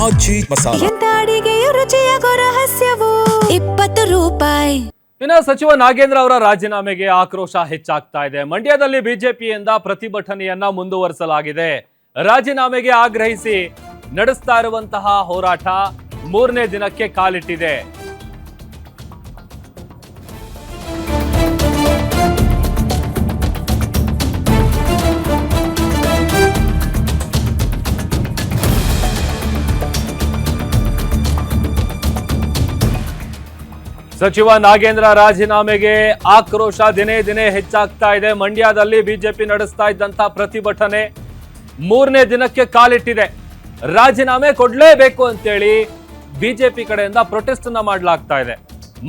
ಆಜಿ ಮಸಾಲ. ಎಂತ ಅಡಿಗೆಯ ರುಚಿಯಾಗೋ ರಹಸ್ಯವು 20 ರೂಪಾಯಿ. ಇನ್ನು ಸಚಿವ ನಾಗೇಂದ್ರ ಅವರ ರಾಜೀನಾಮೆಗೆ ಆಕ್ರೋಶ ಹೆಚ್ಚಾಗ್ತಾ ಇದೆ. ಮಂಡ್ಯದಲ್ಲಿ ಬಿಜೆಪಿಯಿಂದ ಪ್ರತಿಭಟನೆಯನ್ನ ಮುಂದುವರಿಸಲಾಗಿದೆ. ರಾಜೀನಾಮೆಗೆ ಆಗ್ರಹಿಸಿ ನಡೆಸ್ತಾ ಇರುವಂತಹ ಹೋರಾಟ 3ನೇ ದಿನಕ್ಕೆ ಕಾಲಿಟ್ಟಿದೆ. ಸಚಿವ ನಾಗೇಂದ್ರ ರಾಜೀನಾಮೆಗೆ ಆಕ್ರೋಶ ದಿನೇ ದಿನೇ ಹೆಚ್ಚಾಗ್ತಾ ಇದೆ. ಮಂಡ್ಯದಲ್ಲಿ ಬಿಜೆಪಿ ನಡೆಸ್ತಾ ಇದ್ದಂತ ಪ್ರತಿಭಟನೆ 3ನೇ ದಿನಕ್ಕೆ ಕಾಲಿಟ್ಟಿದೆ. ರಾಜೀನಾಮೆ ಕೊಡ್ಲೇಬೇಕು ಅಂತೇಳಿ ಬಿಜೆಪಿ ಕಡೆಯಿಂದ ಪ್ರೊಟೆಸ್ಟ್ ಅನ್ನ ಮಾಡಲಾಗ್ತಾ ಇದೆ.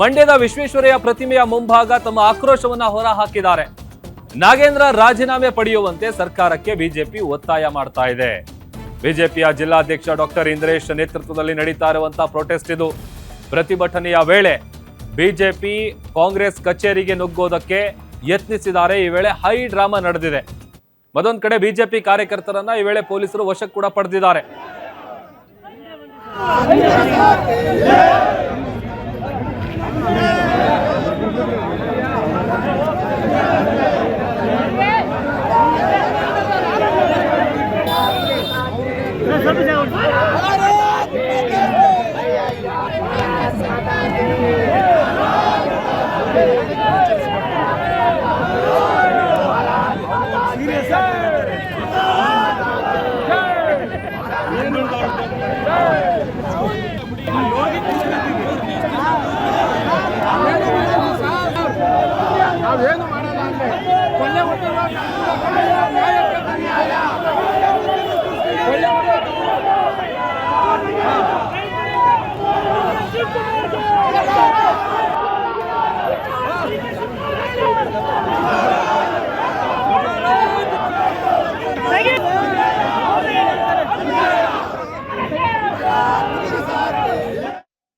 ಮಂಡ್ಯದ ವಿಶ್ವೇಶ್ವರಯ್ಯ ಪ್ರತಿಮೆಯ ಮುಂಭಾಗ ತಮ್ಮ ಆಕ್ರೋಶವನ್ನ ಹೊರ ಹಾಕಿದ್ದಾರೆ. ನಾಗೇಂದ್ರ ರಾಜೀನಾಮೆ ಪಡೆಯುವಂತೆ ಸರ್ಕಾರಕ್ಕೆ ಬಿಜೆಪಿ ಒತ್ತಾಯ ಮಾಡ್ತಾ ಇದೆ. ಬಿಜೆಪಿಯ ಜಿಲ್ಲಾಧ್ಯಕ್ಷ ಡಾಕ್ಟರ್ ಇಂದ್ರೇಶ್ ನೇತೃತ್ವದಲ್ಲಿ ನಡೀತಾ ಇರುವಂತಹ ಪ್ರೊಟೆಸ್ಟ್ ಇದು. ಪ್ರತಿಭಟನೆಯ ವೇಳೆ ಬಿಜೆಪಿ ಕಾಂಗ್ರೆಸ್ ಕಚೇರಿಗೆ ನುಗ್ಗೋದಕ್ಕೆ ಯತ್ನಿಸಿದ್ದಾರೆ. ಈ ವೇಳೆ ಹೈ ಡ್ರಾಮಾ ನಡೆದಿದೆ. ಮತ್ತೊಂದು ಕಡೆ ಬಿಜೆಪಿ ಕಾರ್ಯಕರ್ತರನ್ನ ಈ ವೇಳೆ ಪೊಲೀಸರು ವಶಕ್ಕೆ ಕೂಡ ಪಡೆದಿದ್ದಾರೆ.